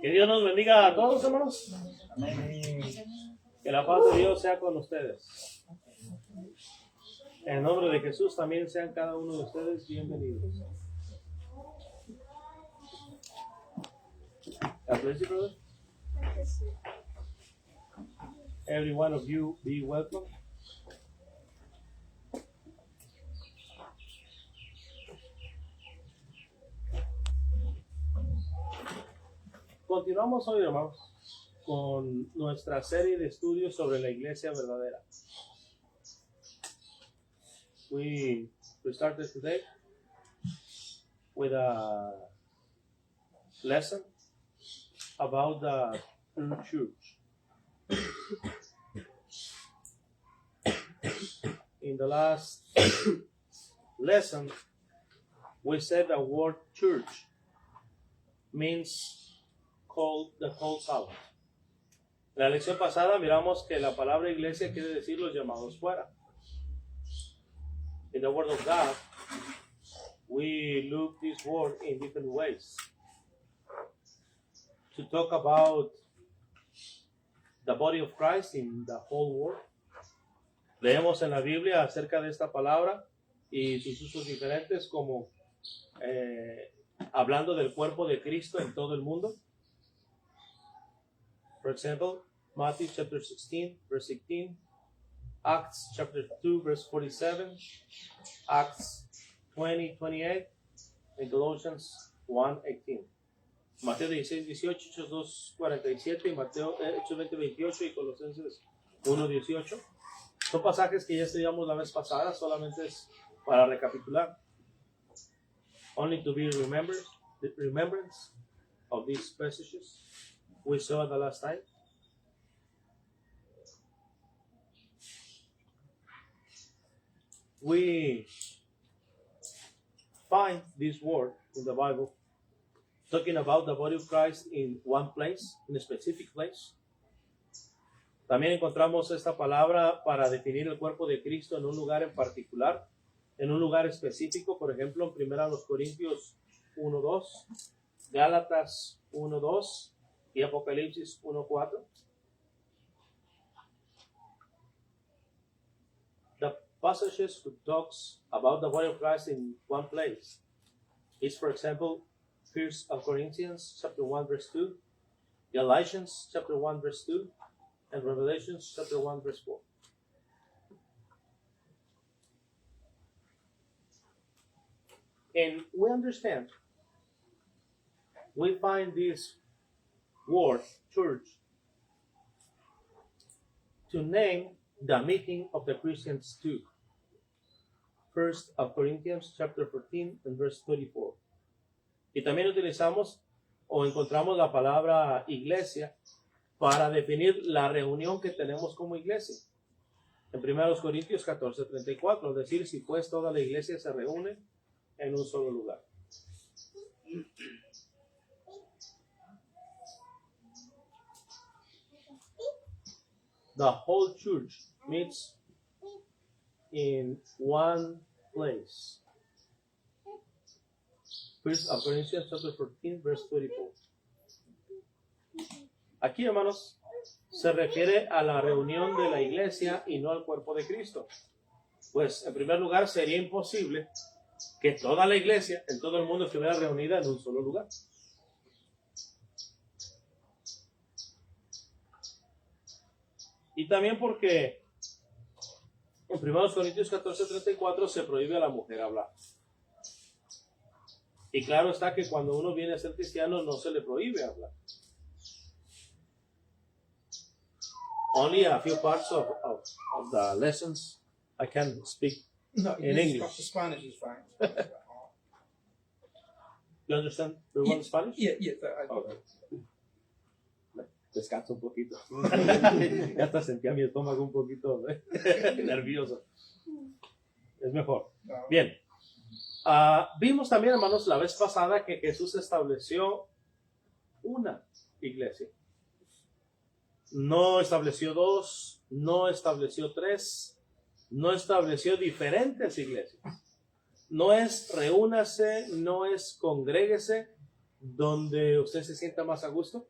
Que Dios nos bendiga a todos, hermanos. Que la paz de Dios sea con ustedes. En el nombre de Jesús también sean cada uno de ustedes bienvenidos. God bless you, brother. Every one of you be welcome. Continuamos hoy, hermanos, con nuestra serie de estudios sobre la iglesia verdadera. We started today with a lesson about the true church. In the last lesson, we said the word church means the called out. En la lección pasada miramos que la palabra iglesia quiere decir los llamados fuera. In the Word of God, we look this word in different ways. To talk about the body of Christ in the whole world. Leemos en la Biblia acerca de esta palabra y sus usos diferentes, como hablando del cuerpo de Cristo en todo el mundo. For example, Matthew chapter 16, verse 18, Acts chapter 2, verse 47, Acts 20, 28, and Galatians 1, 18. Mateo 16, 18, Hechos 2, 47, y Mateo, Hechos 20, 28 y Colosenses 1, 18. Son pasajes que ya estudiamos la vez pasada, solamente es para recapitular. Only to be remembrance of these passages we saw the last time. We find this word in the Bible talking about the body of Christ in one place, in a specific place. También encontramos esta palabra para definir el cuerpo de Cristo en un lugar en particular, en un lugar específico, por ejemplo, en 1 Corintios 1:2, Gálatas 1:2 y Apocalipsis 1:4. The passages who talks about the body of Christ in one place is, for example, 1 Corinthians chapter 1 verse 2, Galatians chapter 1 verse 2, and Revelation chapter 1 verse 4. And we understand, we find this word, church, to name the meeting of the Christians too. 1 Corinthians chapter 14 and verse 24. Y también utilizamos o encontramos la palabra iglesia para definir la reunión que tenemos como iglesia. En 1 Corintios 14:34, es decir, si pues toda la iglesia se reúne en un solo lugar. The whole church meets in one place. 1 Corinthians chapter 14, verse 24. Aquí, hermanos, se refiere a la reunión de la iglesia y no al cuerpo de Cristo. Pues, en primer lugar, sería imposible que toda la iglesia en todo el mundo estuviera reunida en un solo lugar. Y también porque en 1 Corintios 14:34 se prohíbe a la mujer hablar. Y claro está que cuando uno viene a ser cristiano no se le prohíbe hablar. Only a few parts of the lessons I can speak in English. Spanish is fine. You understand the Spanish? Yeah. Okay. Descanso un poquito. Ya hasta sentía mi estómago un poquito nervioso. Es mejor. Bien. Vimos también, hermanos, la vez pasada que Jesús estableció una iglesia. No estableció dos, no estableció tres, no estableció diferentes iglesias. No es reúnase, no es congréguese, donde usted se sienta más a gusto.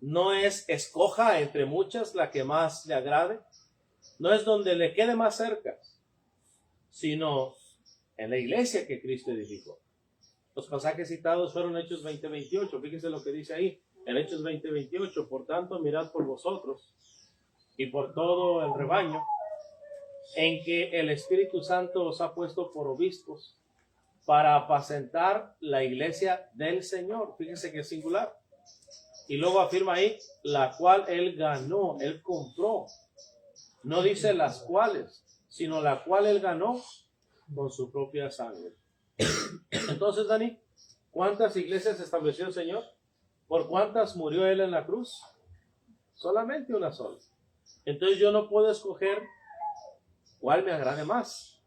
No es escoja entre muchas la que más le agrade. No es donde le quede más cerca, sino en la iglesia que Cristo edificó. Los pasajes citados fueron Hechos 20:28. Fíjese lo que dice ahí. En Hechos 20:28, por tanto, mirad por vosotros y por todo el rebaño, en que el Espíritu Santo os ha puesto por obispos para apacentar la iglesia del Señor. Fíjese que es singular. Y luego afirma ahí, la cual él ganó, él compró. No dice las cuales, sino la cual él ganó con su propia sangre. Entonces, Dani, ¿cuántas iglesias estableció el Señor? ¿Por cuántas murió él en la cruz? Solamente una sola. Entonces yo no puedo escoger cuál me agrade más.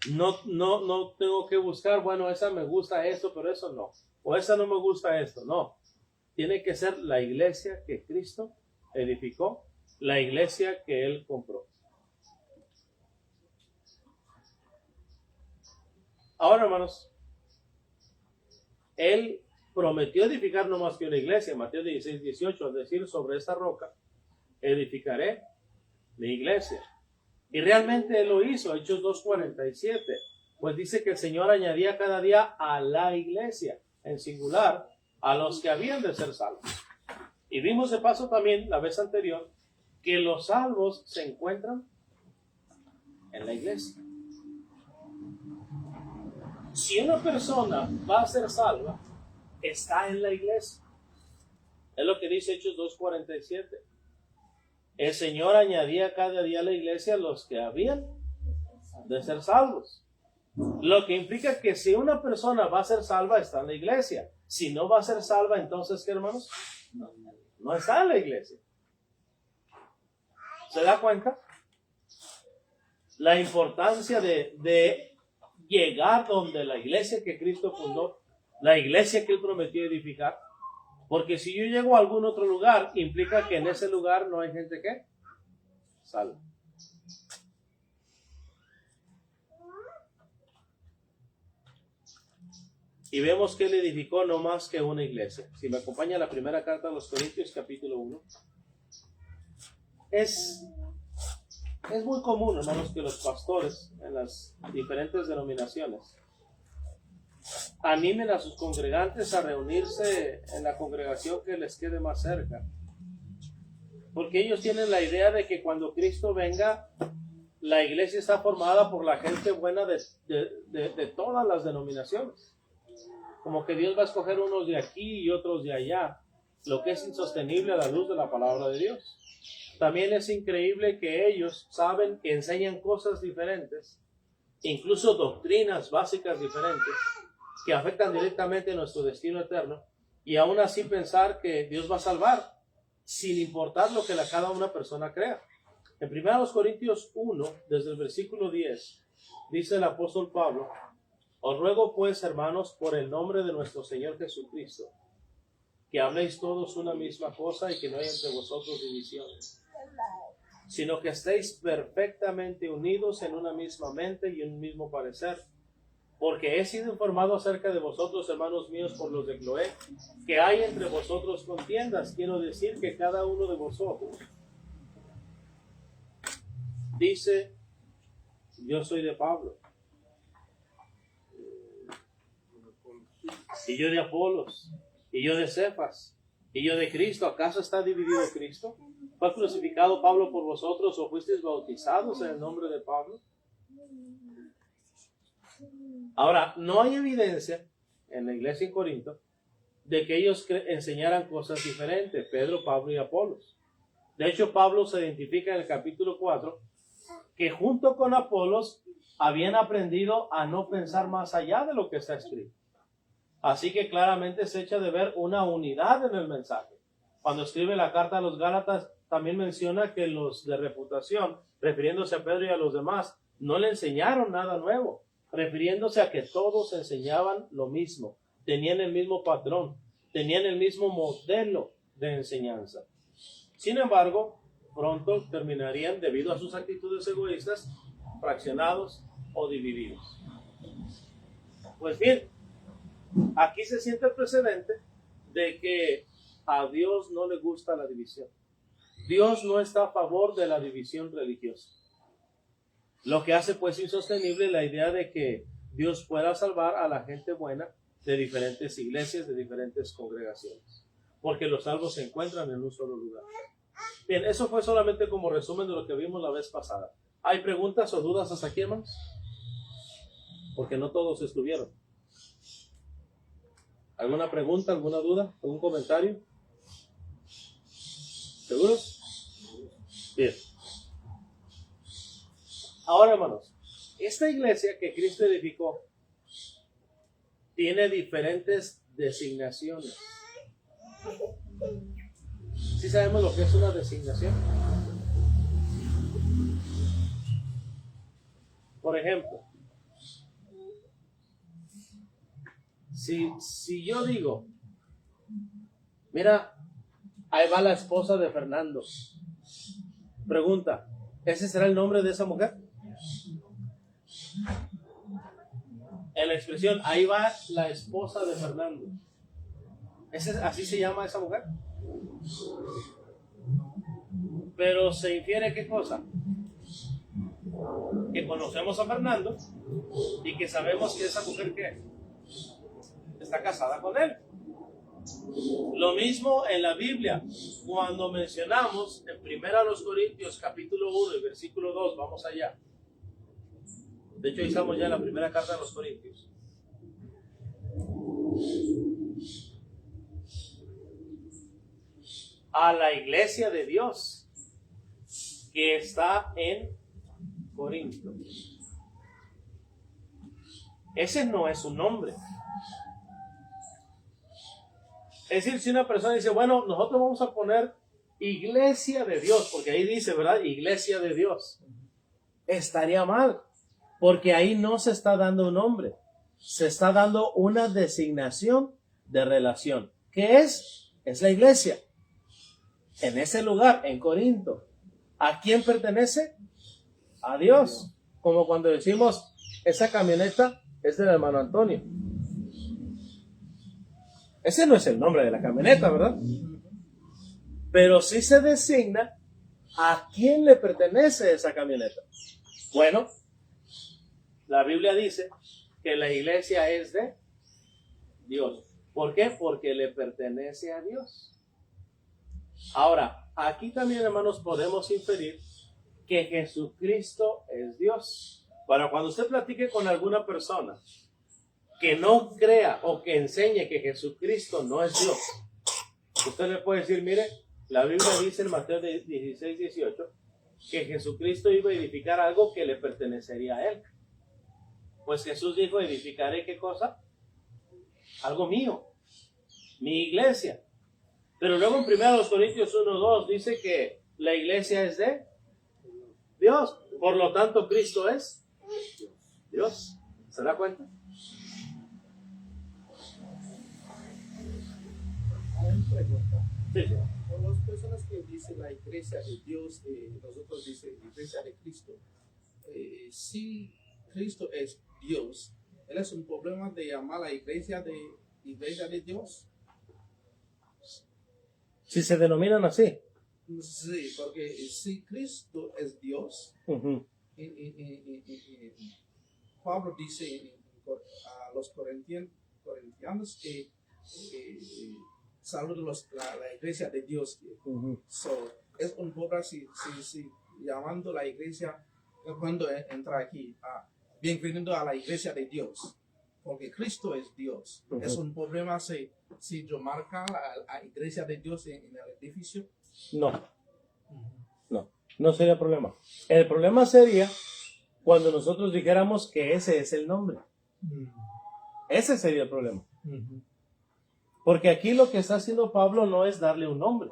No tengo que buscar, bueno, esa me gusta esto, pero eso no. O esa no me gusta esto, no. Tiene que ser la iglesia que Cristo edificó, la iglesia que Él compró. Ahora, hermanos, Él prometió edificar no más que una iglesia. Mateo 16:18, al decir, sobre esta roca edificaré mi iglesia. Y realmente Él lo hizo. Hechos 2:47, pues dice que el Señor añadía cada día a la iglesia, en singular, a los que habían de ser salvos. Y vimos de paso también la vez anterior que los salvos se encuentran en la iglesia. Si una persona va a ser salva, está en la iglesia. Es lo que dice Hechos 2:47. El Señor añadía cada día a la iglesia a los que habían de ser salvos. Lo que implica que si una persona va a ser salva, está en la iglesia. Si no va a ser salva, entonces, ¿qué, hermanos? No está en la iglesia. ¿Se da cuenta? La importancia de llegar donde la iglesia que Cristo fundó, la iglesia que Él prometió edificar. Porque si yo llego a algún otro lugar, implica que en ese lugar no hay gente que salva. Y vemos que Él edificó no más que una iglesia. Si me acompaña la primera carta a los Corintios, capítulo 1. Es muy común, hermanos, que los pastores en las diferentes denominaciones animen a sus congregantes a reunirse en la congregación que les quede más cerca. Porque ellos tienen la idea de que cuando Cristo venga, la iglesia está formada por la gente buena de todas las denominaciones. Como que Dios va a escoger unos de aquí y otros de allá, lo que es insostenible a la luz de la palabra de Dios. También es increíble que ellos saben que enseñan cosas diferentes, incluso doctrinas básicas diferentes, que afectan directamente nuestro destino eterno, y aún así pensar que Dios va a salvar, sin importar lo que cada una persona crea. En 1 Corintios 1, desde el versículo 10, dice el apóstol Pablo: os ruego pues, hermanos, por el nombre de nuestro Señor Jesucristo, que habléis todos una misma cosa y que no haya entre vosotros divisiones, sino que estéis perfectamente unidos en una misma mente y un mismo parecer. Porque he sido informado acerca de vosotros, hermanos míos, por los de Cloé, que hay entre vosotros contiendas. Quiero decir que cada uno de vosotros dice: yo soy de Pablo, y yo de Apolos, y yo de Cefas, y yo de Cristo. ¿Acaso está dividido Cristo? ¿Fue crucificado Pablo por vosotros, o fuisteis bautizados en el nombre de Pablo? Ahora, no hay evidencia en la iglesia en Corinto de que ellos enseñaran cosas diferentes, Pedro, Pablo y Apolos. De hecho, Pablo se identifica en el capítulo 4 que junto con Apolos habían aprendido a no pensar más allá de lo que está escrito. Así que claramente se echa de ver una unidad en el mensaje. Cuando escribe la carta a los Gálatas, también menciona que los de reputación, refiriéndose a Pedro y a los demás, no le enseñaron nada nuevo, refiriéndose a que todos enseñaban lo mismo, tenían el mismo patrón, tenían el mismo modelo de enseñanza. Sin embargo, pronto terminarían, debido a sus actitudes egoístas, fraccionados o divididos. Pues bien, Aquí se siente el precedente de que a Dios no le gusta la división. Dios no está a favor de la división religiosa. Lo que hace pues insostenible la idea de que Dios pueda salvar a la gente buena de diferentes iglesias, de diferentes congregaciones, porque los salvos se encuentran en un solo lugar. Bien, eso fue solamente como resumen de lo que vimos la vez pasada. ¿Hay preguntas o dudas hasta aquí, hermanos? Porque no todos estuvieron. ¿Alguna pregunta, alguna duda, algún comentario? ¿Seguros? Bien. Ahora, hermanos, esta iglesia que Cristo edificó tiene diferentes designaciones. ¿Sí sabemos lo que es una designación? Por ejemplo, si yo digo, mira, ahí va la esposa de Fernando. Pregunta, ¿ese será el nombre de esa mujer? En la expresión, ahí va la esposa de Fernando. ¿Así se llama esa mujer? Pero se infiere ¿qué cosa? Que conocemos a Fernando y que sabemos que esa mujer ¿qué? Está casada con él. Lo mismo en la Biblia, cuando mencionamos en 1 Corintios capítulo 1 y versículo 2, vamos allá. De hecho, ahí estamos ya en la primera carta de los Corintios. A la iglesia de Dios que está en Corinto. Ese no es su nombre. Es decir, si una persona dice, bueno, nosotros vamos a poner iglesia de Dios, porque ahí dice, ¿verdad? Iglesia de Dios. Estaría mal, porque ahí no se está dando un nombre. Se está dando una designación de relación. ¿Qué es? Es la iglesia. En ese lugar, en Corinto. ¿A quién pertenece? A Dios. Como cuando decimos, esa camioneta es del hermano Antonio. Ese no es el nombre de la camioneta, ¿verdad? Pero sí se designa a quién le pertenece esa camioneta. Bueno, la Biblia dice que la iglesia es de Dios. ¿Por qué? Porque le pertenece a Dios. Ahora, aquí también, hermanos, podemos inferir que Jesucristo es Dios. Para cuando usted platique con alguna persona que no crea o que enseñe que Jesucristo no es Dios, usted le puede decir, mire, la Biblia dice en Mateo 16, 18, que Jesucristo iba a edificar algo que le pertenecería a él. Pues Jesús dijo, edificaré ¿qué cosa? Algo mío, mi iglesia. Pero luego en 1 Corintios 1:2 dice que la iglesia es de Dios. Por lo tanto, Cristo es Dios. ¿Se da cuenta? Una pregunta. Sí, sí. Por las personas que dicen la iglesia de Dios, nosotros dicen iglesia de Cristo. Si Cristo es Dios, ¿él es un problema de llamar a la iglesia de Dios? Si se denominan así. Sí, porque si Cristo es Dios, Pablo dice a los corintianos que saluden la iglesia de Dios. So, es un problema si llamando la iglesia cuando entra aquí, bienvenido a la iglesia de Dios, porque Cristo es Dios. Es un problema si yo marca la iglesia de Dios en el edificio. No sería problema. El problema sería cuando nosotros dijéramos que ese es el nombre. Ese sería el problema. Porque aquí lo que está haciendo Pablo no es darle un nombre.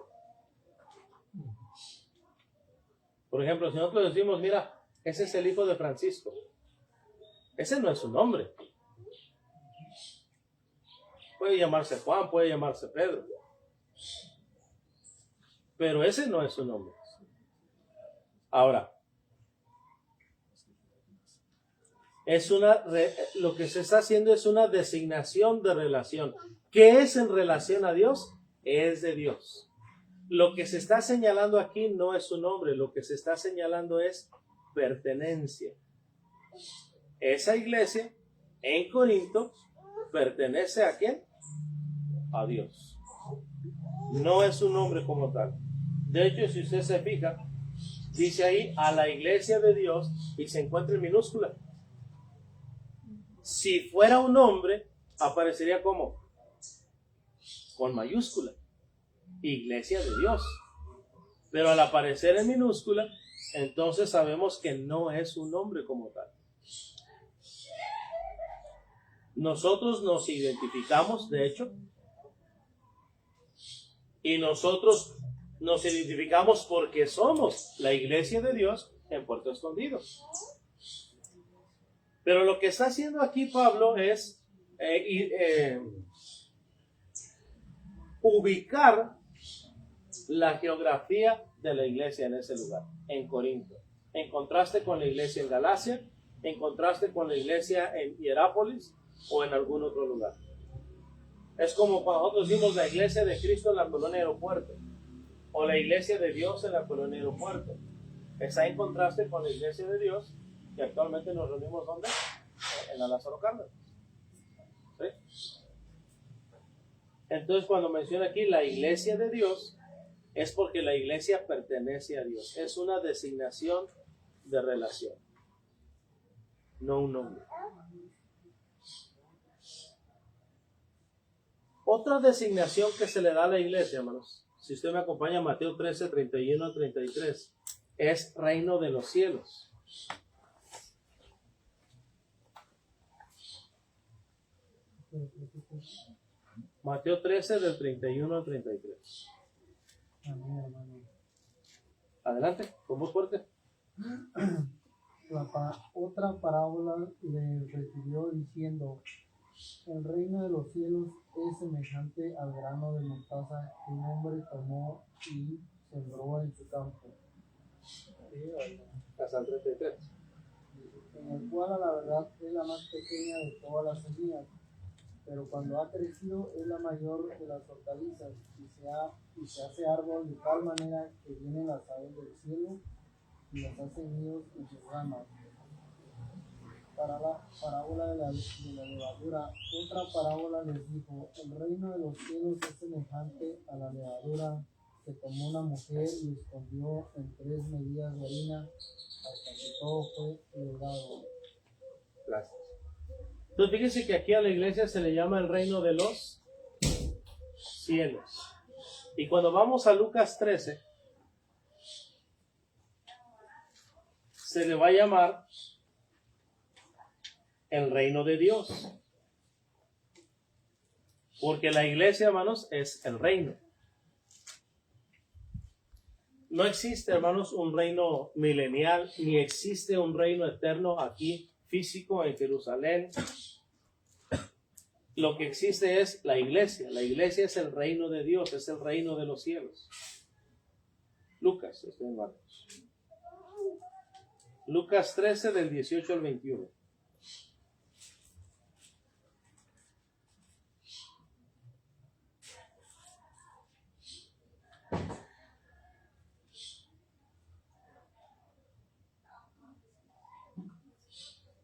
Por ejemplo, si nosotros decimos, mira, ese es el hijo de Francisco. Ese no es su nombre. Puede llamarse Juan, puede llamarse Pedro. Pero ese no es su nombre. Ahora, Lo que se está haciendo es una designación de relación. ¿Qué es en relación a Dios? Es de Dios. Lo que se está señalando aquí no es su nombre, lo que se está señalando es pertenencia. Esa iglesia en Corinto pertenece ¿a quién? A Dios. No es su nombre como tal. De hecho, si usted se fija, dice ahí a la iglesia de Dios y se encuentra en minúscula. Si fuera un nombre, aparecería como con mayúscula. Iglesia de Dios. Pero al aparecer en minúscula, entonces sabemos que no es un nombre como tal. Nosotros nos identificamos, de hecho, y nosotros nos identificamos porque somos la iglesia de Dios en Puerto Escondido. Pero lo que está haciendo aquí Pablo es ubicar la geografía de la iglesia en ese lugar, en Corinto, en contraste con la iglesia en Galacia, en contraste con la iglesia en Hierápolis o en algún otro lugar. Es como cuando nosotros decimos la iglesia de Cristo en la colonia Aeropuerto o la iglesia de Dios en la colonia Aeropuerto. Está en contraste con la iglesia de Dios que actualmente nos reunimos ¿dónde? En la Lázaro Cárdenas. ¿Sí? Entonces cuando menciona aquí la iglesia de Dios es porque la iglesia pertenece a Dios. Es una designación de relación, no un nombre. Otra designación que se le da a la iglesia, hermanos, si usted me acompaña a Mateo 13, 31 a 33, es reino de los cielos. Mateo 13 del 31 al 33. Adelante, con voz fuerte. Otra parábola le refirió diciendo: el reino de los cielos es semejante al grano de mostaza que un hombre tomó y sembró en su campo, Hasta el 33. en el cual a la verdad es la más pequeña de todas las semillas, pero cuando ha crecido es la mayor de las hortalizas y se hace árbol de tal manera que vienen las aves del cielo y las hacen nidos en sus ramas. Para la parábola de la levadura, otra parábola les dijo: el reino de los cielos es semejante a la levadura que tomó una mujer y escondió en 3 medidas de harina hasta que todo fue logrado. Gracias. Entonces fíjense que aquí a la iglesia se le llama el reino de los cielos. Y cuando vamos a Lucas 13, se le va a llamar el reino de Dios. Porque la iglesia, hermanos, es el reino. No existe, hermanos, un reino milenial, ni existe un reino eterno aquí, físico, en Jerusalén. Lo que existe es la iglesia. La iglesia es el reino de Dios, es el reino de los cielos. Lucas, estoy en Marcos. Lucas 13, del 18 al 21.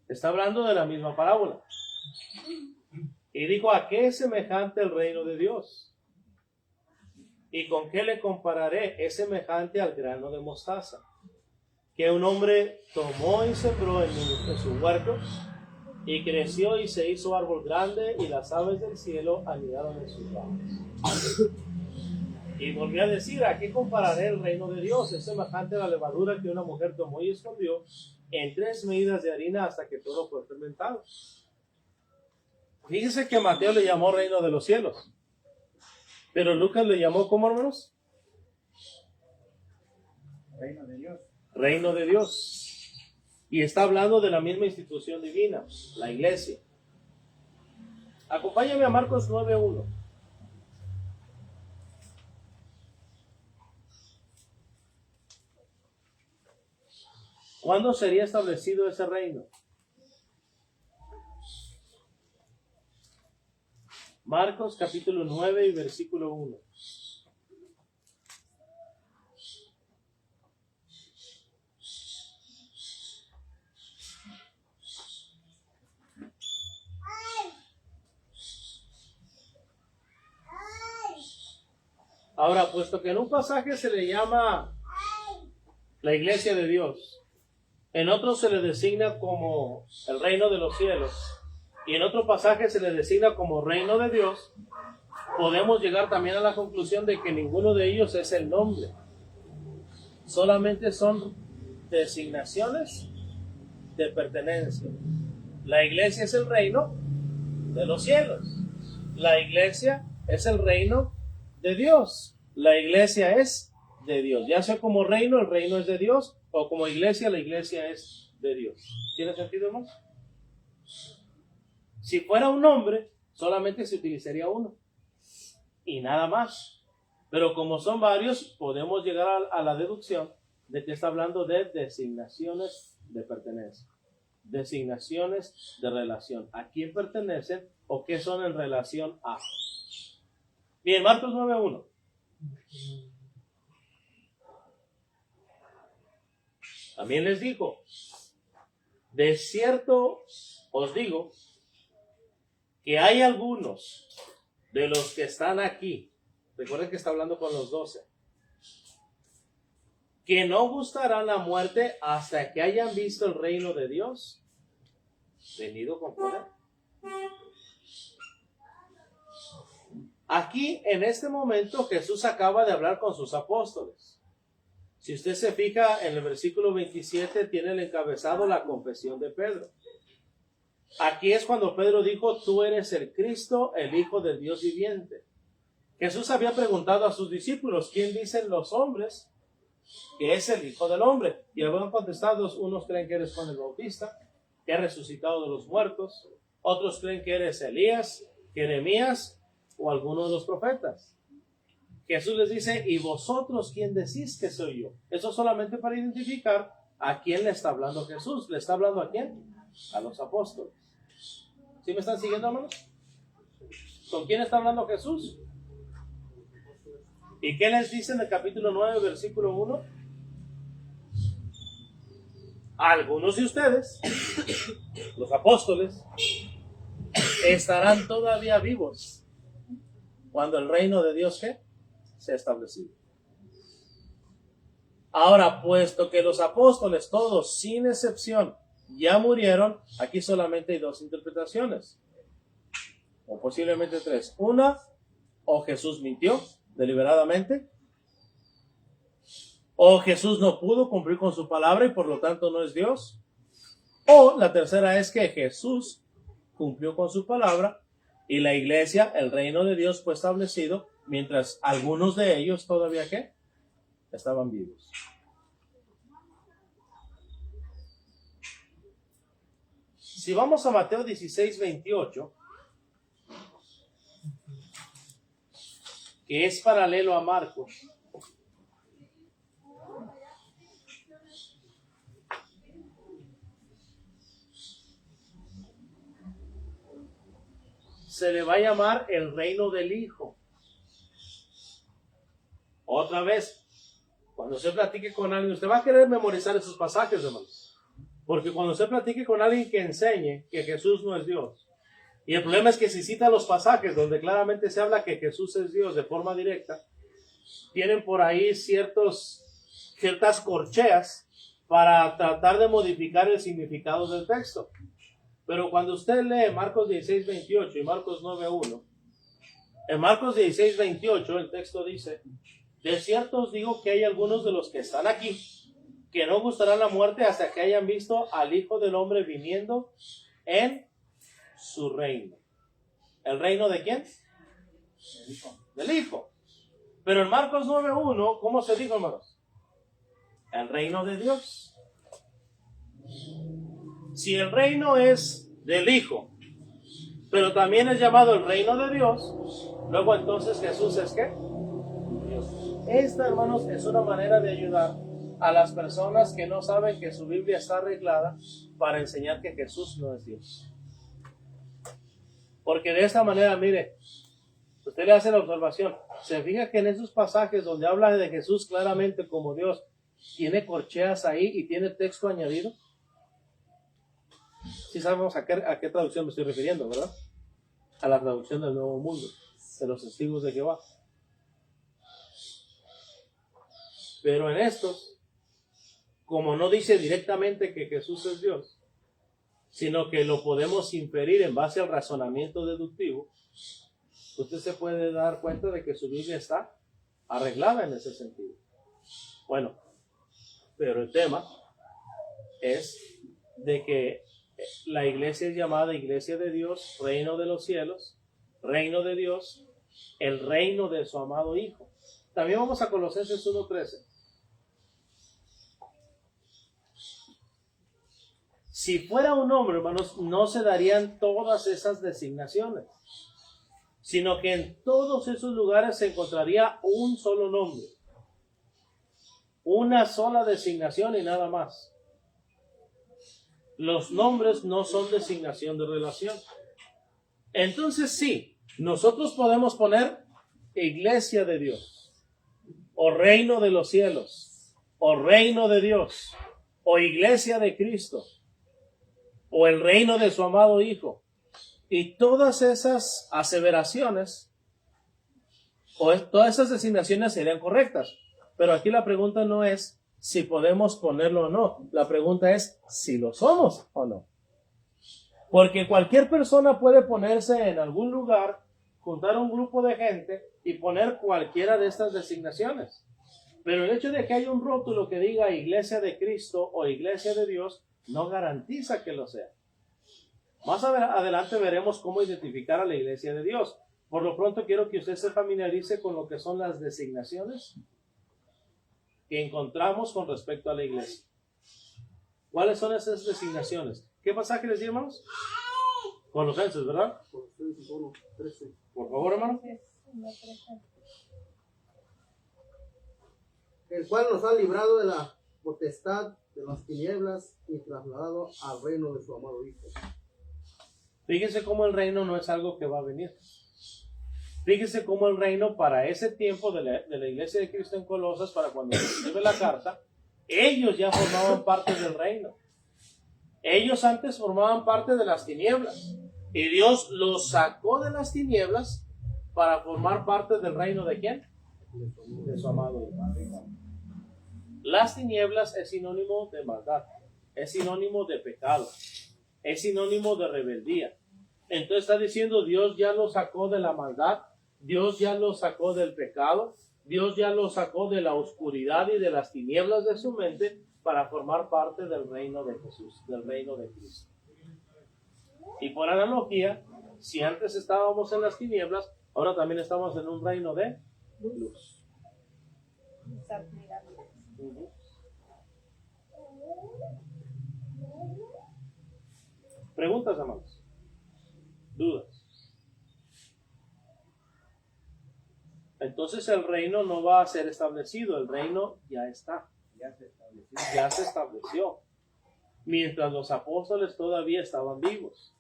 Está hablando de la misma parábola. Y dijo: ¿a qué es semejante el reino de Dios? ¿Y con qué le compararé? Es semejante al grano de mostaza, que un hombre tomó y sembró en su huerto, y creció y se hizo árbol grande, y las aves del cielo anidaron en sus ramas. Y volvió a decir: ¿a qué compararé el reino de Dios? Es semejante a la levadura que una mujer tomó y escondió en 3 medidas de harina hasta que todo fue fermentado. Fíjense que Mateo le llamó reino de los cielos, pero Lucas le llamó, ¿cómo, hermanos? Reino de Dios. Reino de Dios. Y está hablando de la misma institución divina, la iglesia. Acompáñame a Marcos 9:1. ¿Cuándo sería establecido ese reino? Marcos capítulo 9 y versículo 1. Ahora, puesto que en un pasaje se le llama la iglesia de Dios, en otro se le designa como el reino de los cielos, y en otro pasaje se le designa como reino de Dios, podemos llegar también a la conclusión de que ninguno de ellos es el nombre. Solamente son designaciones de pertenencia. La iglesia es el reino de los cielos. La iglesia es el reino de Dios. La iglesia es de Dios. Ya sea como reino, el reino es de Dios, o como iglesia, la iglesia es de Dios. ¿Tiene sentido, hermano? Si fuera un nombre, solamente se utilizaría uno y nada más. Pero como son varios, podemos llegar a la deducción de que está hablando de designaciones de pertenencia, designaciones de relación. ¿A quién pertenecen o qué son en relación a? Bien, Marcos 9:1. También les dijo: de cierto os digo que hay algunos de los que están aquí, recuerden que está hablando con los 12, que no gustarán la muerte hasta que hayan visto el reino de Dios venido con poder. Aquí, en este momento, Jesús acaba de hablar con sus apóstoles. Si usted se fija en el versículo 27, tiene el encabezado la confesión de Pedro. Aquí es cuando Pedro dijo: tú eres el Cristo, el Hijo del Dios viviente. Jesús había preguntado a sus discípulos: ¿quién dicen los hombres que es el Hijo del Hombre? Y habían contestado: unos creen que eres Juan el Bautista, que ha resucitado de los muertos. Otros creen que eres Elías, Jeremías o alguno de los profetas. Jesús les dice: ¿y vosotros quién decís que soy yo? Eso solamente para identificar a quién le está hablando Jesús. ¿Le está hablando a quién? A los apóstoles. ¿Sí me están siguiendo, hermanos? ¿Con quién está hablando Jesús? ¿Y qué les dice en el capítulo 9, versículo 1? Algunos de ustedes, los apóstoles, estarán todavía vivos cuando el reino de Dios ¿qué? Sea establecido. Ahora, puesto que los apóstoles, todos sin excepción, ya murieron, aquí solamente hay dos interpretaciones, o posiblemente tres. Una, o Jesús mintió deliberadamente, o Jesús no pudo cumplir con su palabra y por lo tanto no es Dios, o la tercera es que Jesús cumplió con su palabra y la iglesia, el reino de Dios fue establecido mientras algunos de ellos todavía ¿qué? Estaban vivos. Si vamos a Mateo 16:28, que es paralelo a Marcos, se le va a llamar el reino del Hijo. Otra vez, cuando usted platique con alguien, usted va a querer memorizar esos pasajes, hermanos. Porque cuando usted platique con alguien que enseñe que Jesús no es Dios, y el problema es que si cita los pasajes donde claramente se habla que Jesús es Dios de forma directa, tienen por ahí ciertas corcheas para tratar de modificar el significado del texto. Pero cuando usted lee Marcos 16:28 y Marcos 9:1, en Marcos 16:28 el texto dice: de cierto os digo que hay algunos de los que están aquí que no gustarán la muerte hasta que hayan visto al Hijo del Hombre viniendo en su reino. ¿El reino de quién? Del Hijo. Pero en Marcos 9:1, ¿cómo se dijo, hermanos? El reino de Dios. Si el reino es del Hijo, pero también es llamado el reino de Dios, luego entonces Jesús es ¿qué? Dios. Esta, hermanos, es una manera de ayudar a las personas que no saben que su Biblia está arreglada para enseñar que Jesús no es Dios. Porque de esta manera, mire, usted le hace la observación. Se fija que en esos pasajes donde habla de Jesús claramente como Dios, tiene corcheas ahí y tiene texto añadido. Sí sabemos a qué traducción me estoy refiriendo, ¿verdad? A la traducción del Nuevo Mundo, de los testigos de Jehová. Pero en estos, como no dice directamente que Jesús es Dios, sino que lo podemos inferir en base al razonamiento deductivo, usted se puede dar cuenta de que su Biblia está arreglada en ese sentido. Bueno, pero el tema es de que la iglesia es llamada iglesia de Dios, reino de los cielos, reino de Dios, el reino de su amado Hijo. También vamos a Colosenses 1:13. Si fuera un hombre, hermanos, no se darían todas esas designaciones, sino que en todos esos lugares se encontraría un solo nombre, una sola designación y nada más. Los nombres no son designación de relación. Entonces sí, nosotros podemos poner iglesia de Dios, o reino de los cielos, o reino de Dios, o iglesia de Cristo, o el reino de su amado Hijo. Y todas esas aseveraciones, o todas esas designaciones serían correctas. Pero aquí la pregunta no es si podemos ponerlo o no. La pregunta es si lo somos o no. Porque cualquier persona puede ponerse en algún lugar, juntar un grupo de gente y poner cualquiera de estas designaciones. Pero el hecho de que haya un rótulo que diga iglesia de Cristo o iglesia de Dios no garantiza que lo sea. Más adelante veremos cómo identificar a la iglesia de Dios. Por lo pronto quiero que usted se familiarice con lo que son las designaciones que encontramos con respecto a la iglesia. ¿Cuáles son esas designaciones? ¿Qué pasaje les di, hermanos? Colosenses, ¿verdad? Colosenses 1:13. Por favor, hermano. El cual nos ha librado de la potestad de las tinieblas y trasladado al reino de su amado Hijo. Fíjense cómo el reino no es algo que va a venir. Fíjense cómo el reino para ese tiempo de la iglesia de Cristo en Colosas, para cuando se escribe la carta, ellos ya formaban parte del reino. Ellos antes formaban parte de las tinieblas. Y Dios los sacó de las tinieblas para formar parte del reino de ¿quién? De su amado Hijo. Las tinieblas es sinónimo de maldad, es sinónimo de pecado, es sinónimo de rebeldía. Entonces está diciendo, Dios ya lo sacó de la maldad, Dios ya lo sacó del pecado, Dios ya lo sacó de la oscuridad y de las tinieblas de su mente para formar parte del reino de Jesús, del reino de Cristo. Y por analogía, si antes estábamos en las tinieblas, ahora también estamos en un reino de luz. ¿Preguntas, amados? ¿Dudas? Entonces el reino no va a ser establecido, el reino ya está. Ya se estableció. Mientras los apóstoles todavía estaban vivos.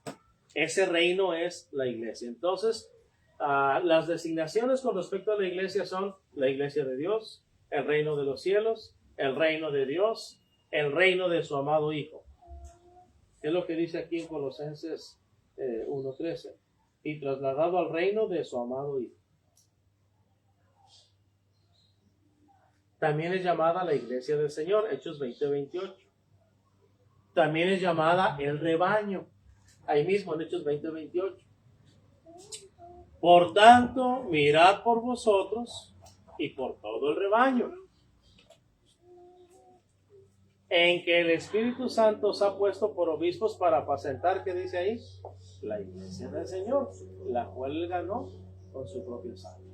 Ese reino es la iglesia. Entonces, las designaciones con respecto a la iglesia son la iglesia de Dios, el reino de los cielos, el reino de Dios, el reino de su amado Hijo. Es lo que dice aquí en Colosenses 1:13. Y trasladado al reino de su amado Hijo. También es llamada la iglesia del Señor, Hechos 20:28. También es llamada el rebaño, ahí mismo en Hechos 20:28. Por tanto, mirad por vosotros y por todo el rebaño, en que el Espíritu Santo os ha puesto por obispos para apacentar, ¿qué dice ahí? La iglesia del Señor, la cual él ganó con su propia sangre.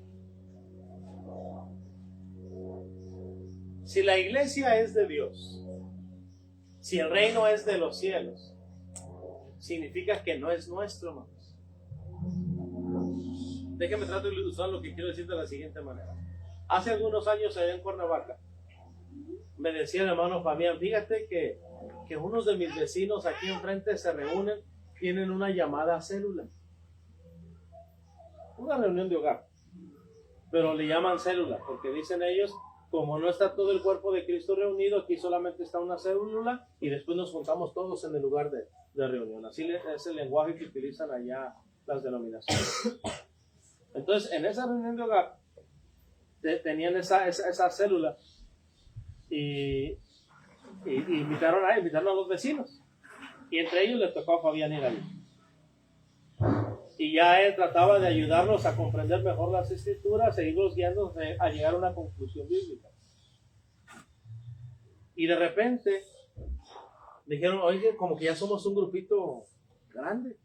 Si la iglesia es de Dios, si el reino es de los cielos, significa que no es nuestro, hermanos. Déjame tratar de ilustrar lo que quiero decir de la siguiente manera. Hace algunos años allá en Cuernavaca, me decía el hermano Fabián, fíjate que unos de mis vecinos aquí enfrente se reúnen, tienen una llamada célula. una reunión de hogar, pero le llaman célula, porque dicen ellos, como no está todo el cuerpo de Cristo reunido, aquí solamente está una célula y después nos juntamos todos en el lugar de reunión. Así es el lenguaje que utilizan allá las denominaciones. Entonces, en esa reunión de hogar, tenían esa célula y invitaron a los vecinos. Y entre ellos les tocó a Fabián ir ahí. Y ya él trataba de ayudarlos a comprender mejor las escrituras, seguirlos guiando a llegar a una conclusión bíblica. Y de repente dijeron, oye, como que ya somos un grupito grande.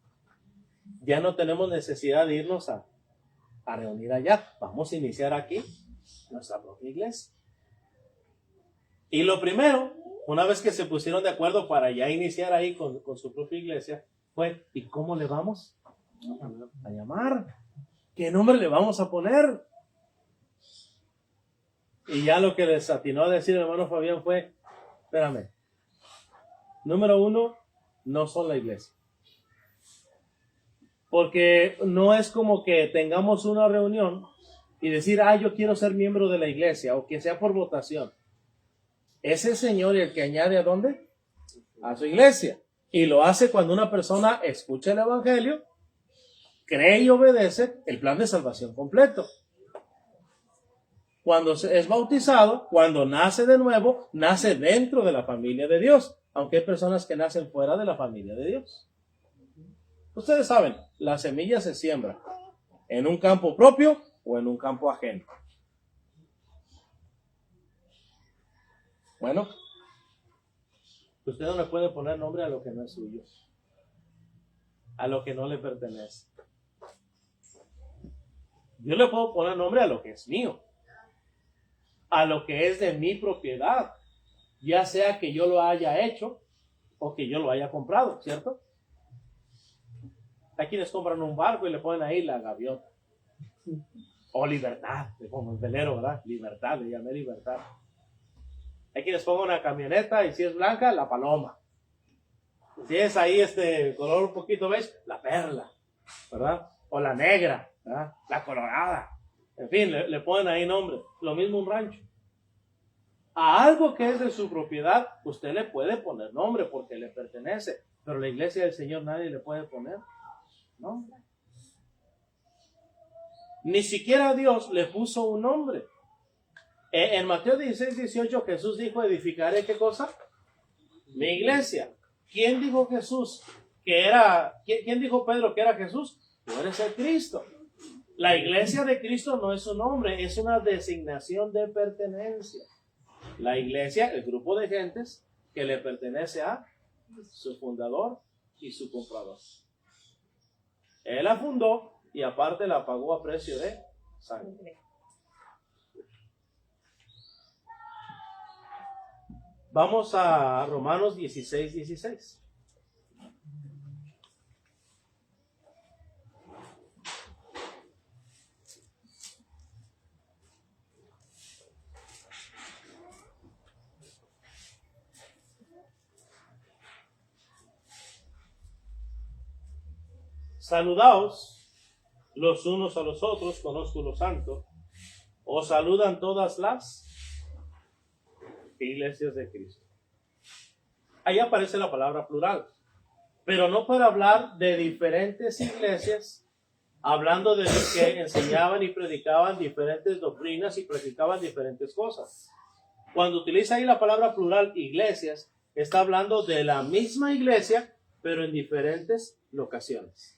Ya no tenemos necesidad de irnos a reunir allá. Vamos a iniciar aquí nuestra propia iglesia. Y lo primero, una vez que se pusieron de acuerdo para ya iniciar ahí con su propia iglesia, fue, ¿y cómo le vamos a llamar? ¿Qué nombre le vamos a poner? Y ya lo que les atinó a decir el hermano Fabián fue, espérame, número 1, no son la iglesia. Porque no es como que tengamos una reunión y decir, yo quiero ser miembro de la iglesia, o que sea por votación. Es el Señor el que añade ¿a dónde? A su iglesia. Y lo hace cuando una persona escucha el evangelio, cree y obedece el plan de salvación completo. Cuando es bautizado, cuando nace de nuevo, nace dentro de la familia de Dios, aunque hay personas que nacen fuera de la familia de Dios. Ustedes saben, la semilla se siembra en un campo propio o en un campo ajeno. Bueno, usted no le puede poner nombre a lo que no es suyo, a lo que no le pertenece. Yo le puedo poner nombre a lo que es mío, a lo que es de mi propiedad, ya sea que yo lo haya hecho o que yo lo haya comprado, ¿cierto? Hay quienes compran un barco y le ponen ahí la gaviota. O Libertad, como el velero, ¿verdad? Libertad, le llamé Libertad. Hay quienes pongan una camioneta y si es blanca, la paloma. Si es ahí color un poquito beige, la perla, ¿verdad? O la negra, ¿verdad? La colorada. En fin, le ponen ahí nombre. Lo mismo un rancho. A algo que es de su propiedad, usted le puede poner nombre porque le pertenece. Pero la iglesia del Señor nadie le puede poner nombre. Ni siquiera Dios le puso un nombre. En Mateo 16:18 Jesús dijo, edificaré ¿qué cosa? Mi iglesia. ¿Quién dijo Jesús que era? ¿Quién dijo Pedro que era Jesús? Tú eres el Cristo. La iglesia de Cristo no es un nombre, es una designación de pertenencia. La iglesia, el grupo de gentes que le pertenece a su fundador y su comprador. Él la fundó y aparte la pagó a precio de sangre. Vamos a Romanos 16:16. Saludaos los unos a los otros con ósculo santo. Os saludan todas las iglesias de Cristo. Ahí aparece la palabra plural, pero no para hablar de diferentes iglesias, hablando de los que enseñaban y predicaban diferentes doctrinas y practicaban diferentes cosas. Cuando utiliza ahí la palabra plural, iglesias, está hablando de la misma iglesia, pero en diferentes locaciones.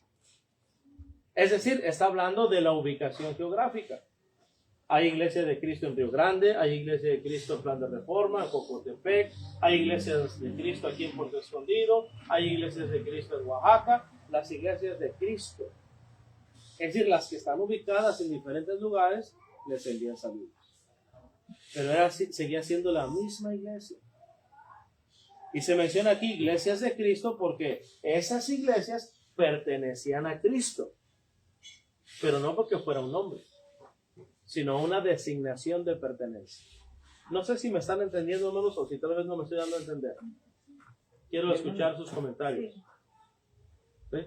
Es decir, está hablando de la ubicación geográfica. Hay iglesias de Cristo en Río Grande, hay iglesias de Cristo en Plan de Reforma, en Cocotepec, hay iglesias de Cristo aquí en Puerto Escondido, hay iglesias de Cristo en Oaxaca, las iglesias de Cristo. Es decir, las que están ubicadas en diferentes lugares, les envían saludos. Pero seguía siendo la misma iglesia. Y se menciona aquí iglesias de Cristo porque esas iglesias pertenecían a Cristo. Pero no porque fuera un nombre, sino una designación de pertenencia. No sé si me están entendiendo, hermanos, o si tal vez no me estoy dando a entender. Quiero escuchar sus comentarios. ¿Sí?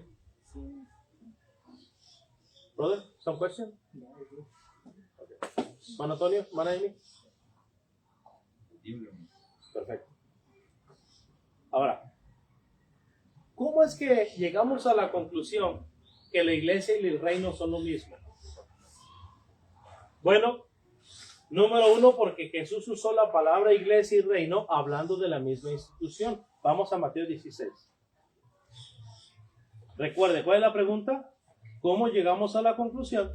Brother, some question? Mano Antonio, Mano Amy. Perfecto. Ahora, ¿cómo es que llegamos a la conclusión que la iglesia y el reino son lo mismo? Bueno, número uno, porque Jesús usó la palabra iglesia y reino hablando de la misma institución. Vamos a Mateo 16. Recuerde, ¿cuál es la pregunta? ¿Cómo llegamos a la conclusión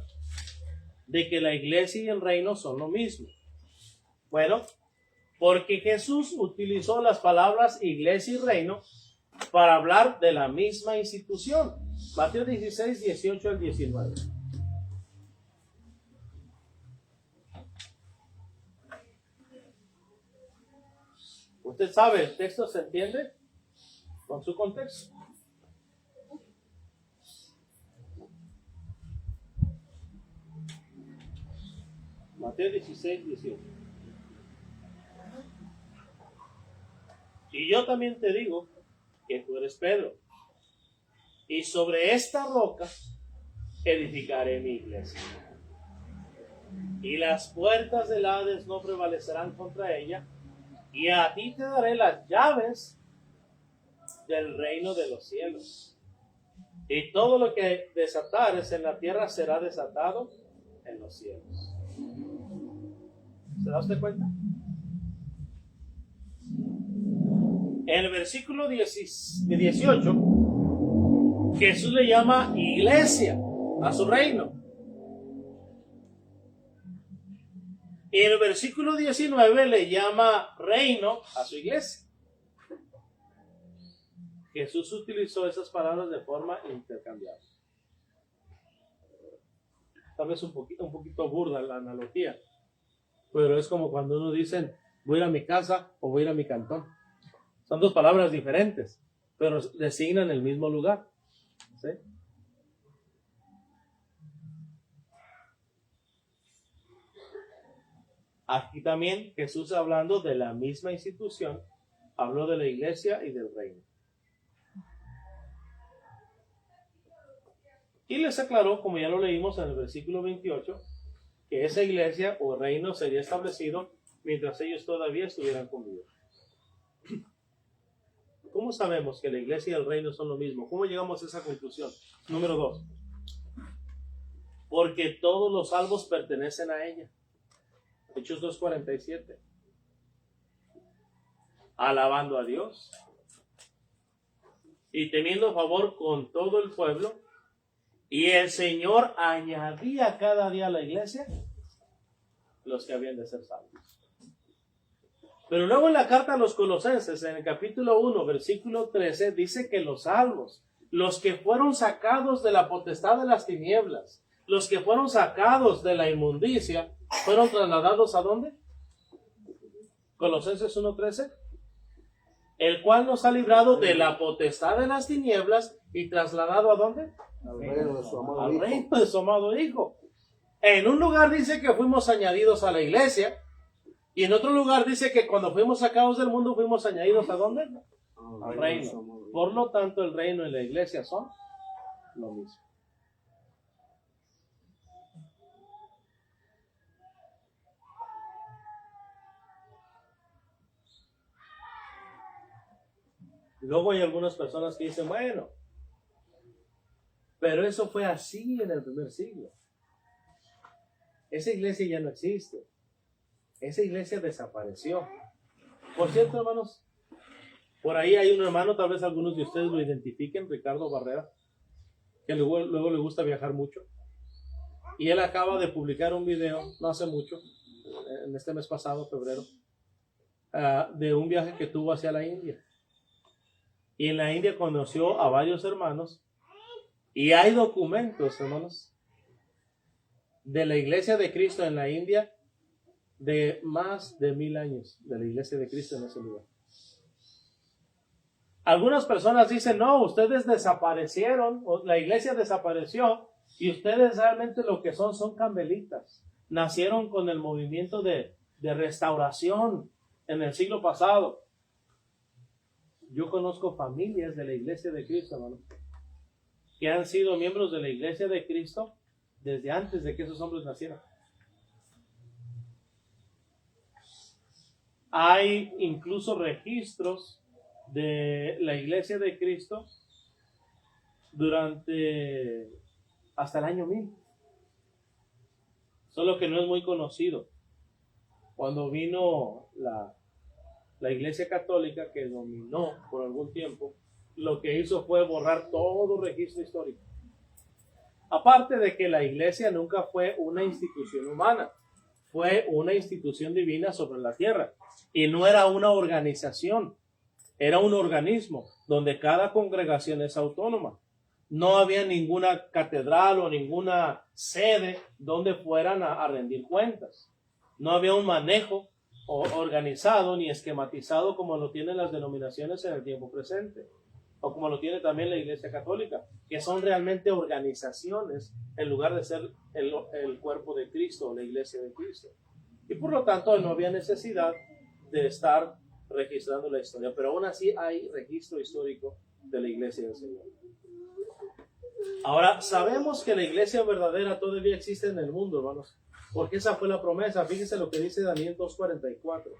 de que la iglesia y el reino son lo mismo? Bueno, porque Jesús utilizó las palabras iglesia y reino para hablar de la misma institución. Mateo 16, 18 al 19. Usted sabe, el texto se entiende con su contexto. Mateo 16, 18. Y yo también te digo que tú eres Pedro, y sobre esta roca edificaré mi iglesia, y las puertas del Hades no prevalecerán contra ella, y a ti te daré las llaves del reino de los cielos. Y todo lo que desatares en la tierra será desatado en los cielos. ¿Se da usted cuenta? En el versículo 18, Jesús le llama iglesia a su reino. Y en el versículo 19 le llama reino a su iglesia. Jesús utilizó esas palabras de forma intercambiable. Tal vez un poquito burda la analogía, pero es como cuando uno dice voy a ir a mi casa o voy a ir a mi cantón. Son dos palabras diferentes, pero designan el mismo lugar. ¿Sí? Aquí también Jesús, hablando de la misma institución, habló de la iglesia y del reino. Y les aclaró, como ya lo leímos en el versículo 28, que esa iglesia o reino sería establecido mientras ellos todavía estuvieran con vida. ¿Cómo sabemos que la iglesia y el reino son lo mismo? ¿Cómo llegamos a esa conclusión? Número 2. Porque todos los salvos pertenecen a ella. Hechos 2:47. Alabando a Dios y teniendo favor con todo el pueblo. Y el Señor añadía cada día a la iglesia los que habían de ser salvos. Pero luego en la carta a los Colosenses, en el capítulo 1, versículo 13, dice que los salvos, los que fueron sacados de la potestad de las tinieblas, los que fueron sacados de la inmundicia, fueron trasladados ¿a dónde? Colosenses 1:13. El cual nos ha librado de la potestad de las tinieblas y trasladado ¿a dónde? Al reino de su amado Al Hijo. reino de su amado Hijo. En un lugar dice que fuimos añadidos a la iglesia, y en otro lugar dice que cuando fuimos sacados del mundo fuimos añadidos ¿a dónde? Al reino. Por lo tanto, el reino y la iglesia son lo mismo. Luego hay algunas personas que dicen, bueno, pero eso fue así en el primer siglo. Esa iglesia ya no existe. Esa iglesia desapareció. Por cierto, hermanos, por ahí hay un hermano, tal vez algunos de ustedes lo identifiquen, Ricardo Barrera, que luego le gusta viajar mucho. Y él acaba de publicar un video, no hace mucho, en este mes pasado, febrero, de un viaje que tuvo hacia la India. Y en la India conoció a varios hermanos. Y hay documentos, hermanos, de la iglesia de Cristo en la India, de más de 1000 años de la iglesia de Cristo en ese lugar. Algunas personas dicen, no, ustedes desaparecieron, o la iglesia desapareció, y ustedes realmente lo que son carmelitas. Nacieron con el movimiento de restauración en el siglo pasado. Yo conozco familias de la iglesia de Cristo, hermano, que han sido miembros de la iglesia de Cristo desde antes de que esos hombres nacieran. Hay incluso registros de la Iglesia de Cristo durante hasta el año 1000. Solo que no es muy conocido. Cuando vino la Iglesia Católica, que dominó por algún tiempo, lo que hizo fue borrar todo registro histórico. Aparte de que la Iglesia nunca fue una institución humana, fue una institución divina sobre la tierra. Y no era una organización, era un organismo donde cada congregación es autónoma. No había ninguna catedral o ninguna sede donde fueran a rendir cuentas. No había un manejo organizado ni esquematizado como lo tienen las denominaciones en el tiempo presente, o como lo tiene también la Iglesia Católica, que son realmente organizaciones en lugar de ser el cuerpo de Cristo o la Iglesia de Cristo. Y por lo tanto no había necesidad de estar registrando la historia, pero aún así hay registro histórico de la Iglesia del Señor. Ahora, sabemos que la Iglesia verdadera todavía existe en el mundo, hermanos, porque esa fue la promesa. Fíjense lo que dice Daniel 2:44.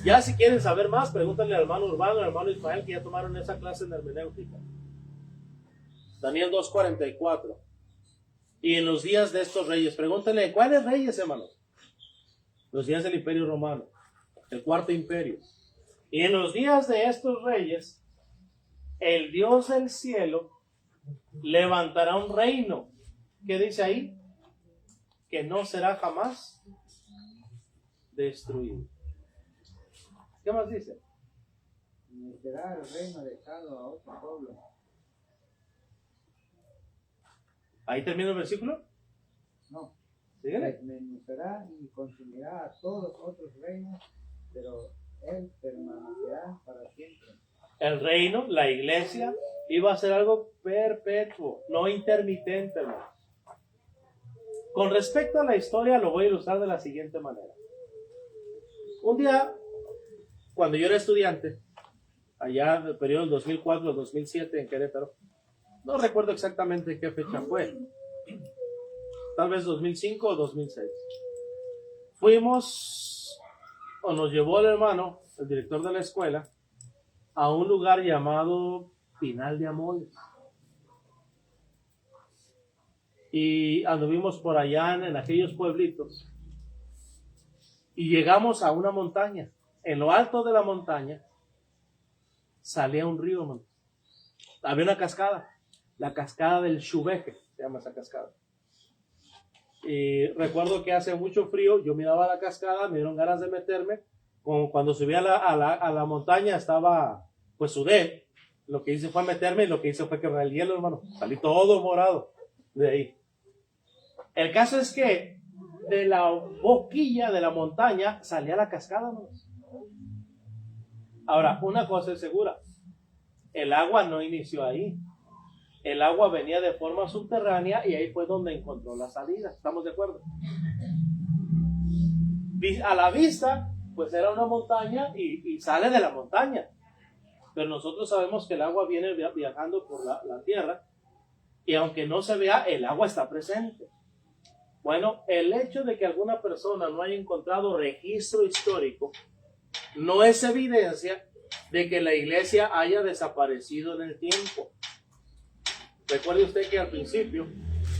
Ya si quieren saber más, pregúntenle al hermano Urbano, al hermano Ismael, que ya tomaron esa clase en hermenéutica. Daniel 2:44. Y en los días de estos reyes, pregúntenle, ¿cuáles reyes, hermanos? Los días del Imperio Romano, el cuarto imperio. Y en los días de estos reyes, el Dios del cielo levantará un reino. ¿Qué dice ahí? Que no será jamás destruido. ¿Qué más dice? Y será el reino dejado a otro pueblo. Ahí termina el versículo. No. Síguele. Desmenuzará y consumirá a todos otros reinos, pero él permanecerá para siempre. El reino, la iglesia, iba a ser algo perpetuo, no intermitente, hermano. Con respecto a la historia, lo voy a ilustrar de la siguiente manera. Un día, cuando yo era estudiante, allá del periodo del 2004 al 2007 en Querétaro, no recuerdo exactamente qué fecha fue, tal vez 2005 o 2006. Fuimos, o nos llevó el hermano, el director de la escuela, a un lugar llamado Pinal de Amoles. Y anduvimos por allá en aquellos pueblitos. Y llegamos a una montaña. En lo alto de la montaña salía un río, hermano. Había una cascada. La cascada del Xubeje, se llama esa cascada. Y recuerdo que hace mucho frío, yo miraba la cascada, me dieron ganas de meterme. Cuando subí a la montaña estaba, pues sudé. Lo que hice fue meterme y lo que hice fue quebrar el hielo, hermano. Salí todo morado de ahí. El caso es que de la boquilla de la montaña salía la cascada, hermano. Ahora, una cosa es segura. El agua no inició ahí. El agua venía de forma subterránea y ahí fue donde encontró la salida. ¿Estamos de acuerdo? A la vista, pues era una montaña y sale de la montaña. Pero nosotros sabemos que el agua viene viajando por la tierra y aunque no se vea, el agua está presente. Bueno, el hecho de que alguna persona no haya encontrado registro histórico no es evidencia de que la iglesia haya desaparecido en el tiempo. Recuerde usted que al principio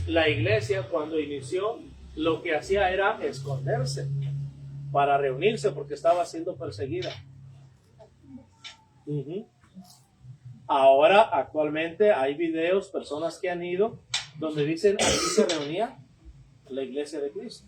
la iglesia, cuando inició, lo que hacía era esconderse para reunirse porque estaba siendo perseguida. Ahora, actualmente, hay videos, personas que han ido donde dicen aquí se reunía la iglesia de Cristo.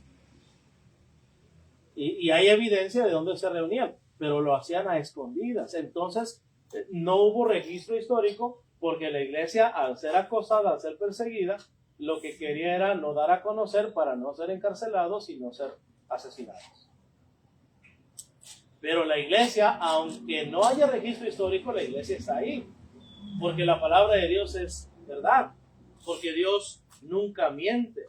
Y hay evidencia de dónde se reunían, pero lo hacían a escondidas. Entonces, no hubo registro histórico porque la iglesia, al ser acosada, al ser perseguida, lo que quería era no dar a conocer para no ser encarcelados y no ser asesinados. Pero la iglesia, aunque no haya registro histórico, la iglesia está ahí. Porque la palabra de Dios es verdad. Porque Dios nunca miente.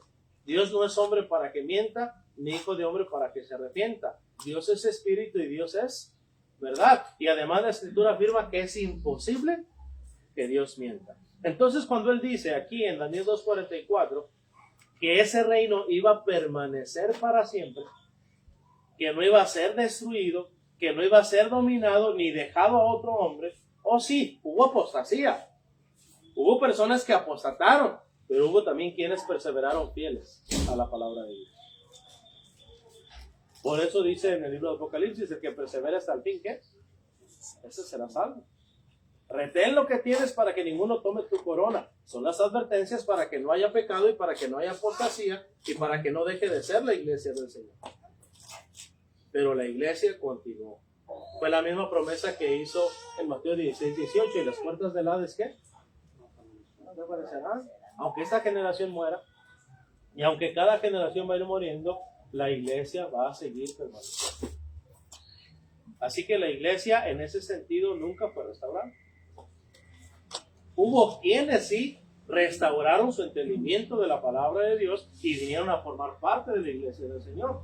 Dios no es hombre para que mienta, ni hijo de hombre para que se arrepienta. Dios es espíritu y Dios es verdad. Y además la Escritura afirma que es imposible que Dios mienta. Entonces, cuando él dice aquí en Daniel 2:44 que ese reino iba a permanecer para siempre, que no iba a ser destruido, que no iba a ser dominado ni dejado a otro hombre, sí, hubo apostasía. Hubo personas que apostataron, pero hubo también quienes perseveraron fieles a la palabra de Dios. Por eso dice en el libro de Apocalipsis, el que persevera hasta el fin, ¿qué? Ese será salvo. Retén lo que tienes para que ninguno tome tu corona. Son las advertencias para que no haya pecado y para que no haya apostasía y para que no deje de ser la iglesia del Señor. Pero la iglesia continuó. Fue la misma promesa que hizo en Mateo 16:18, y las puertas del Hades, ¿qué? No desaparecerán. Aunque esta generación muera, y aunque cada generación va a ir muriendo, la iglesia va a seguir permaneciendo. Así que la iglesia en ese sentido nunca fue restaurada. Hubo quienes sí restauraron su entendimiento de la palabra de Dios y vinieron a formar parte de la iglesia del Señor.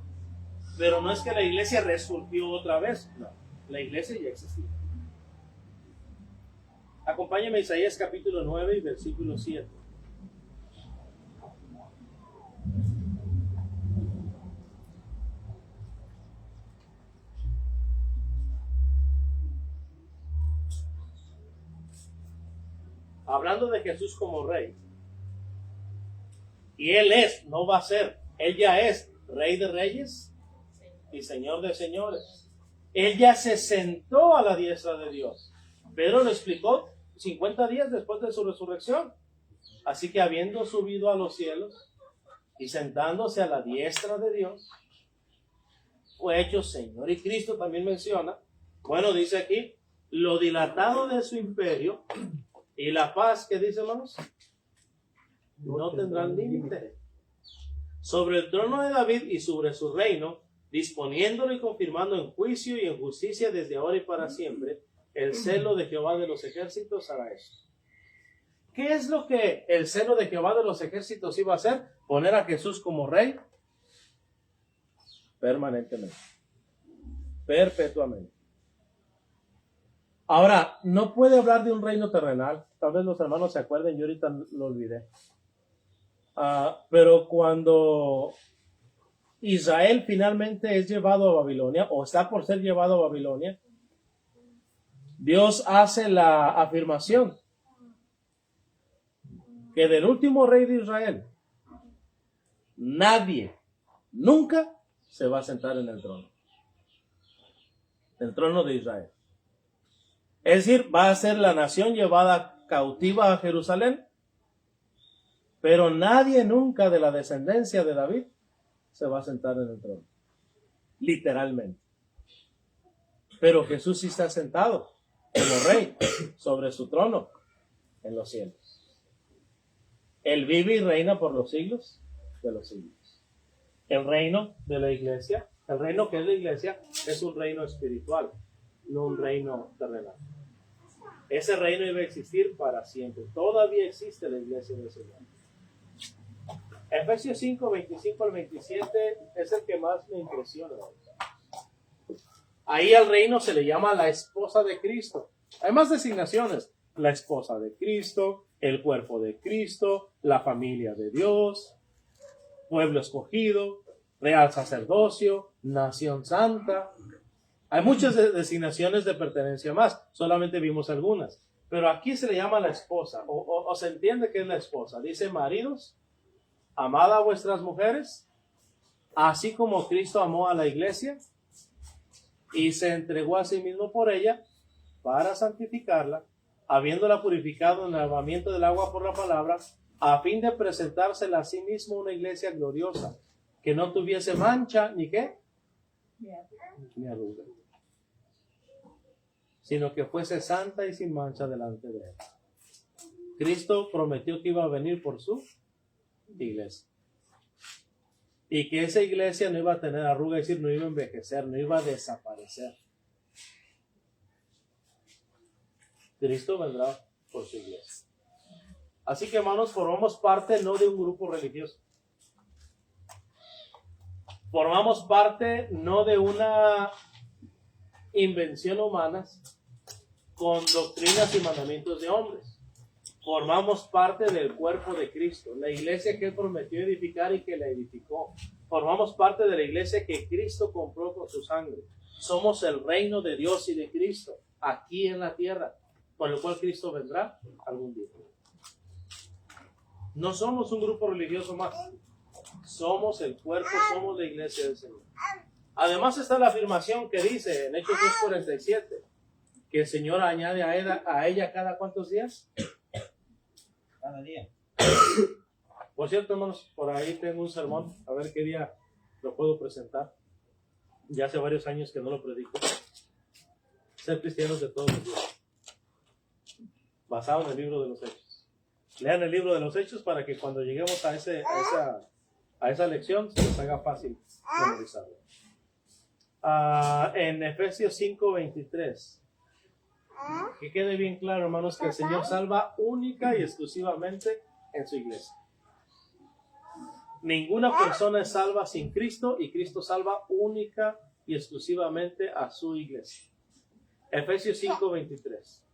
Pero no es que la iglesia resurgió otra vez, no, la iglesia ya existía. Acompáñame a Isaías capítulo 9 y versículo 7. Hablando de Jesús como rey. Y Él es, no va a ser, Él ya es Rey de Reyes y Señor de Señores. Él ya se sentó a la diestra de Dios. Pedro lo explicó 50 días después de su resurrección. Así que habiendo subido a los cielos y sentándose a la diestra de Dios, fue hecho Señor. Y Cristo también menciona, bueno, dice aquí, lo dilatado de su imperio y la paz, que dice, hermanos, no tendrán límite. Sobre el trono de David y sobre su reino, disponiéndolo y confirmando en juicio y en justicia desde ahora y para siempre, el celo de Jehová de los ejércitos hará esto. ¿Qué es lo que el celo de Jehová de los ejércitos iba a hacer? Poner a Jesús como rey permanentemente, perpetuamente. Ahora, no puede hablar de un reino terrenal. Tal vez los hermanos se acuerden, yo ahorita lo olvidé. Pero cuando Israel finalmente es llevado a Babilonia, o está por ser llevado a Babilonia, Dios hace la afirmación que del último rey de Israel, nadie, nunca se va a sentar en el trono de Israel. Es decir, va a ser la nación llevada cautiva a Jerusalén, pero nadie nunca de la descendencia de David se va a sentar en el trono, literalmente. Pero Jesús sí está sentado como rey sobre su trono en los cielos. Él vive y reina por los siglos de los siglos. El reino de la iglesia, el reino que es la iglesia, es un reino espiritual, no un reino terrenal. Ese reino iba a existir para siempre. Todavía existe la iglesia del Señor. Efesios 5, 25 al 27 es el que más me impresiona. Ahí al reino se le llama la esposa de Cristo. Hay más designaciones. La esposa de Cristo, el cuerpo de Cristo, la familia de Dios, pueblo escogido, real sacerdocio, nación santa. Hay muchas designaciones de pertenencia más. Solamente vimos algunas. Pero aquí se le llama la esposa. O se entiende que es la esposa. Dice, maridos, amad a vuestras mujeres, así como Cristo amó a la iglesia y se entregó a sí mismo por ella para santificarla, habiéndola purificado en el lavamiento del agua por la palabra, a fin de presentársela a sí mismo una iglesia gloriosa, que no tuviese mancha, ni qué, ni arruga, sino que fuese santa y sin mancha delante de él. Cristo prometió que iba a venir por su iglesia. Y que esa iglesia no iba a tener arruga, es decir, no iba a envejecer, no iba a desaparecer. Cristo vendrá por su iglesia. Así que, hermanos, formamos parte no de un grupo religioso. Formamos parte no de una invención humana con doctrinas y mandamientos de hombres. Formamos parte del cuerpo de Cristo, la iglesia que Él prometió edificar y que la edificó. Formamos parte de la iglesia que Cristo compró con su sangre. Somos el reino de Dios y de Cristo aquí en la tierra, por el cual Cristo vendrá algún día. No somos un grupo religioso más. Somos el cuerpo, somos la iglesia del Señor. Además está la afirmación que dice en Hechos 2:47 que el Señor añade a ella cada cuántos días. Cada día. Por cierto, hermanos, por ahí tengo un sermón, a ver qué día lo puedo presentar. Ya hace varios años que no lo predico. Ser cristianos de todos los días. Basado en el libro de los Hechos. Lean el libro de los Hechos para que cuando lleguemos a esa lección se les haga fácil memorizarlo. En Efesios 5:23. Que quede bien claro, hermanos, que el Señor salva única y exclusivamente en su iglesia. Ninguna persona es salva sin Cristo y Cristo salva única y exclusivamente a su iglesia. Efesios 5:23.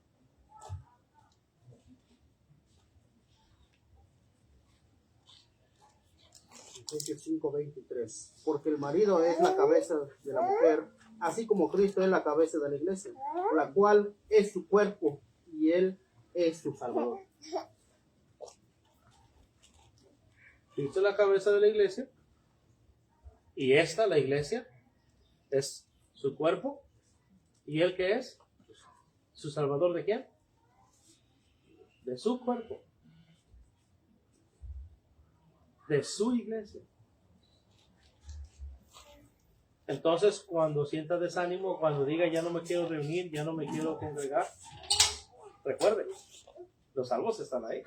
Efesios 5:23. Porque el marido es la cabeza de la mujer, así como Cristo es la cabeza de la iglesia, la cual es su cuerpo y Él es su Salvador. Cristo es la cabeza de la iglesia y esta, la iglesia, es su cuerpo. ¿Y Él qué es? ¿Su Salvador de quién? De su cuerpo. De su iglesia. Entonces, cuando sienta desánimo, cuando diga ya no me quiero reunir, ya no me quiero congregar, recuerde, los salvos están ahí.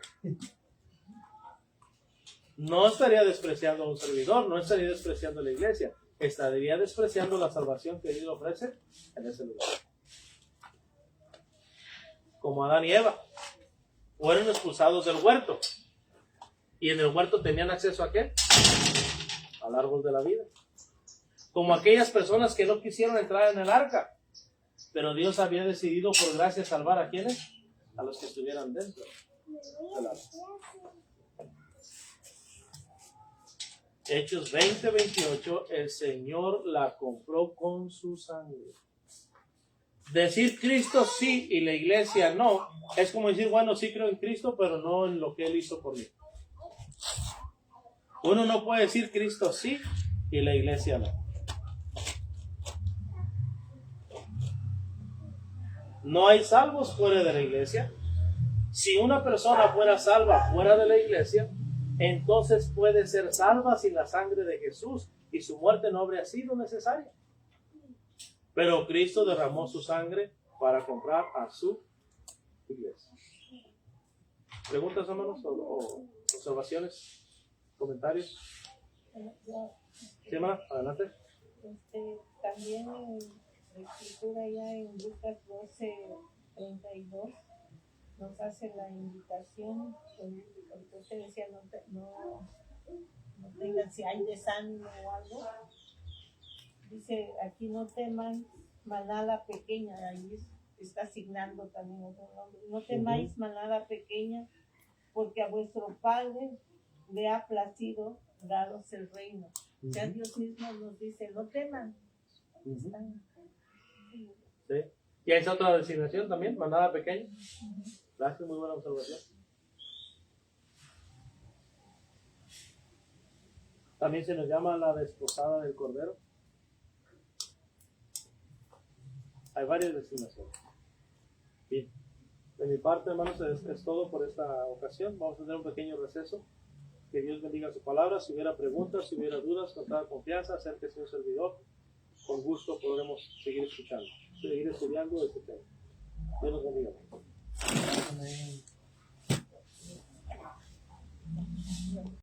No estaría despreciando a un servidor, no estaría despreciando a la iglesia, estaría despreciando la salvación que Dios ofrece en ese lugar. Como Adán y Eva, fueron expulsados del huerto. Y en el huerto tenían acceso ¿a qué? Al árbol de la vida. Como aquellas personas que no quisieron entrar en el arca. Pero Dios había decidido por gracia salvar ¿a quiénes? A los que estuvieran dentro del arca. Hechos 20:28, el Señor la compró con su sangre. Decir Cristo sí y la iglesia no, es como decir, bueno, sí creo en Cristo, pero no en lo que Él hizo por mí. Uno no puede decir Cristo sí y la iglesia no. No hay salvos fuera de la iglesia. Si una persona fuera salva fuera de la iglesia, entonces puede ser salva sin la sangre de Jesús y su muerte no habría sido necesaria. Pero Cristo derramó su sangre para comprar a su iglesia. ¿Preguntas, hermanos? ¿O observaciones? ¿Comentarios? Sí, hermana, adelante. También en la escritura ya en Lucas 12:32 nos hace la invitación, porque usted decía no tengan si hay desánimo o algo. Dice aquí no teman manada pequeña, ahí está asignando también otro nombre. No temáis manada pequeña, porque a vuestro Padre le ha placido daros el reino. O sea, Dios mismo nos dice, no teman. Sí. ¿Y hay otra designación también? Manada pequeña. Gracias, muy buena observación. También se nos llama la desposada del Cordero. Hay varias designaciones. Bien. De mi parte, hermanos, es todo por esta ocasión. Vamos a tener un pequeño receso. Que Dios bendiga su palabra. Si hubiera preguntas, si hubiera dudas, con toda confianza, acérquese a un servidor. Con gusto podremos seguir escuchando, seguir estudiando este tema. Dios nos bendiga. Amén.